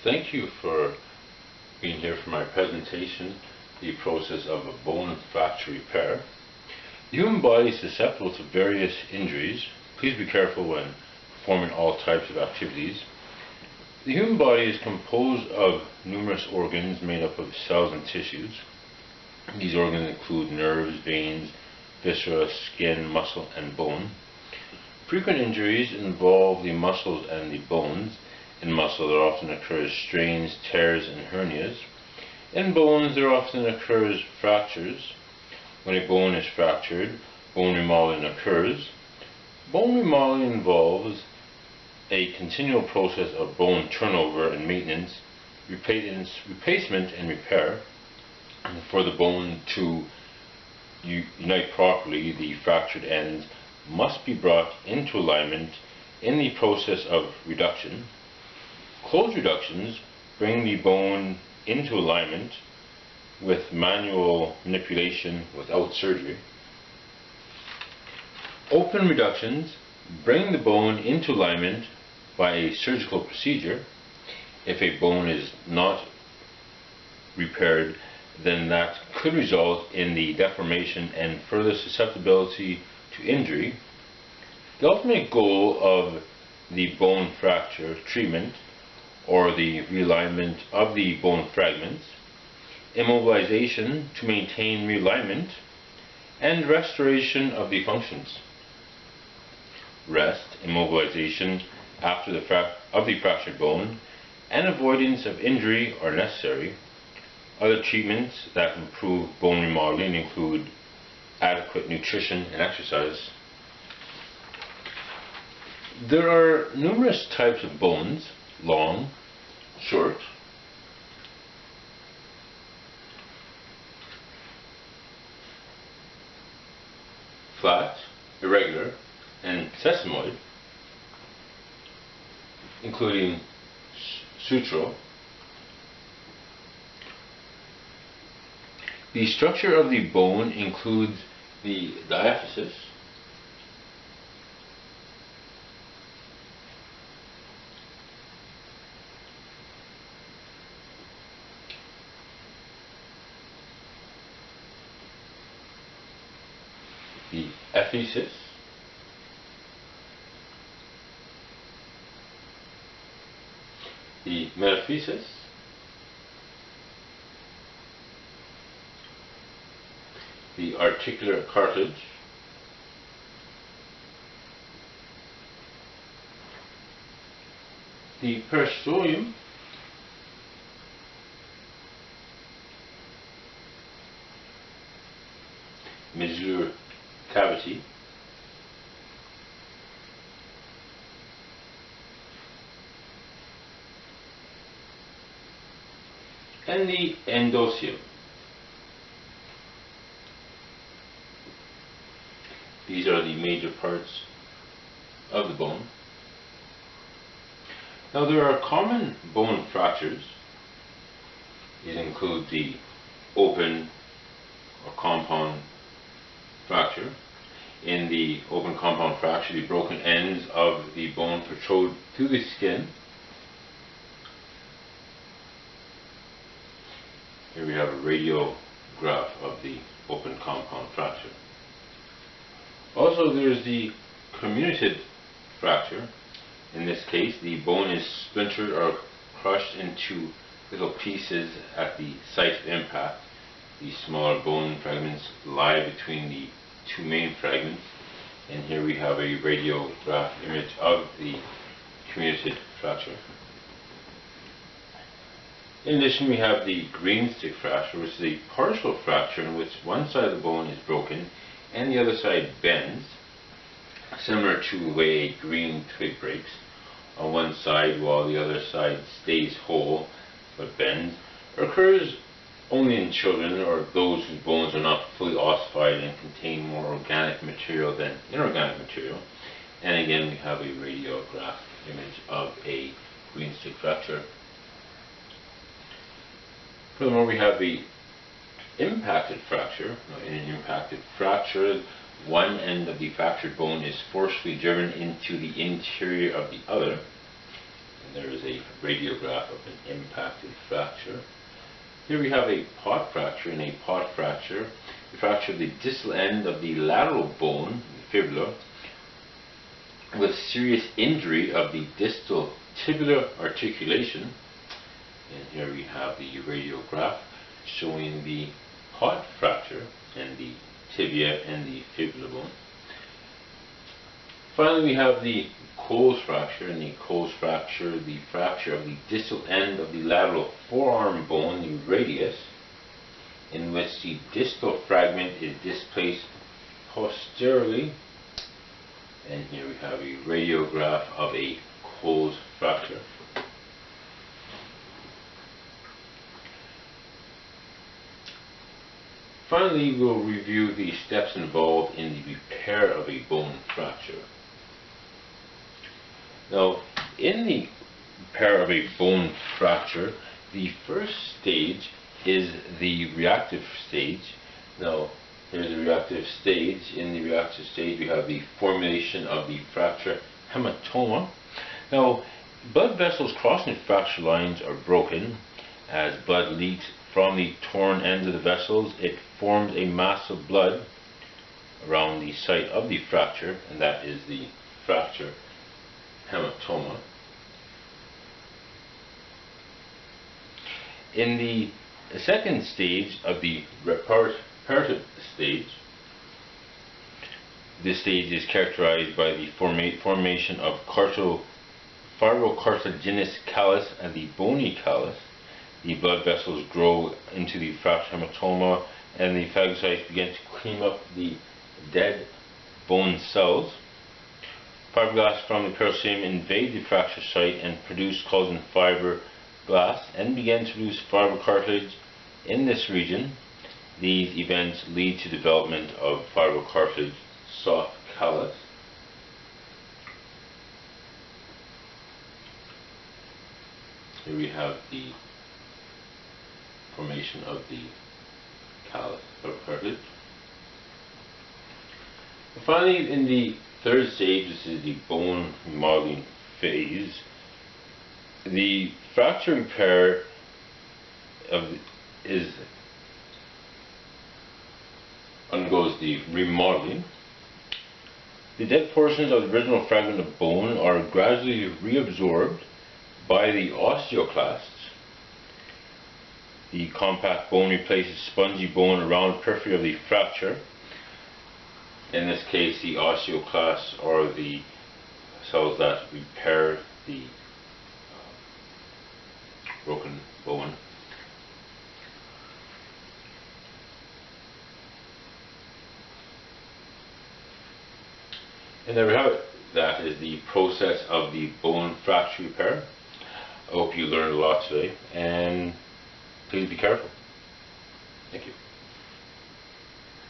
Thank you for being here for my presentation, the process of a bone fracture repair. The human body is susceptible to various injuries. Please be careful when performing all types of activities. The human body is composed of numerous organs made up of cells and tissues. These organs include nerves, veins, viscera, skin, muscle, and bone. Frequent injuries involve the muscles and the bones. In muscle there often occurs strains, tears, and hernias. In bones there often occurs fractures. When a bone is fractured, bone remodeling occurs. Bone remodeling involves a continual process of bone turnover and maintenance, replacement and repair. For the bone to unite properly, the fractured ends must be brought into alignment in the process of reduction. Closed reductions bring the bone into alignment with manual manipulation without surgery. Open reductions bring the bone into alignment by a surgical procedure. If a bone is not repaired, then that could result in the deformation and further susceptibility to injury. The ultimate goal of the bone fracture treatment, or the realignment of the bone fragments, immobilization to maintain realignment, and restoration of the functions. Rest, immobilization after the fractured bone, and avoidance of injury are necessary. Other treatments that improve bone remodeling include adequate nutrition and exercise. There are numerous types of bones: long, short, flat, irregular, and sesamoid, including sutural. The structure of the bone includes the diaphysis, the epiphysis, the metaphysis, the articular cartilage, the periosteum, medullary cavity, and the endosteum. These are the major parts of the bone. Now there are common bone fractures. These include the open or compound fracture. In the open compound fracture, the broken ends of the bone protrude through the skin. Here we have a radiograph of the open compound fracture. Also, there is the comminuted fracture. In this case, the bone is splintered or crushed into little pieces at the site of impact. The smaller bone fragments lie between the two main fragments, and here we have a radiograph image of the comminuted fracture. In addition, we have the green stick fracture, which is a partial fracture in which one side of the bone is broken and the other side bends, similar to the way a green twig breaks on one side while the other side stays whole but bends. It occurs only in children or those whose bones are not fully ossified and contain more organic material than inorganic material. And again, we have a radiograph image of a green stick fracture. Furthermore, we have the impacted fracture. In an impacted fracture, one end of the fractured bone is forcefully driven into the interior of the other. And there is a radiograph of an impacted fracture. Here we have a pot fracture. In a pot fracture, the fracture of the distal end of the lateral bone, the fibula, with serious injury of the distal tibial articulation. And here we have the radiograph showing the pot fracture and the tibia and the fibula bone. Finally, we have the Quaye fracture. In the Quaye fracture, the fracture of the distal end of the lateral forearm bone, the radius, in which the distal fragment is displaced posteriorly. And here we have a radiograph of a Quaye fracture. Finally, we'll review the steps involved in the repair of a bone fracture. Now, in the repair of a bone fracture, the first stage is the reactive stage. Now, here's the reactive stage. In the reactive stage, we have the formation of the fracture hematoma. Now, blood vessels crossing fracture lines are broken. As blood leaks from the torn ends of the vessels, it forms a mass of blood around the site of the fracture, and that is the fracture hematoma. In the second stage of the reparative stage, this stage is characterized by the formation of fibrocartilaginous callus and the bony callus. The blood vessels grow into the fracture hematoma, and the phagocytes begin to clean up the dead bone cells. Fibroblasts from the periosteum invade the fracture site and produce collagen fibroblasts and begin to produce fibrocartilage in this region. These events lead to development of fibrocartilage soft callus. Here we have the formation of the callus fibrocartilage. Finally, in the third stage, this is the bone remodeling phase. The fracture repair undergoes the remodeling. The dead portions of the original fragment of bone are gradually reabsorbed by the osteoclasts. The compact bone replaces spongy bone around the periphery of the fracture. In this case, the osteoclasts are the cells that repair the broken bone. And there we have it. That is the process of the bone fracture repair. I hope you learned a lot today, and please be careful. Thank you.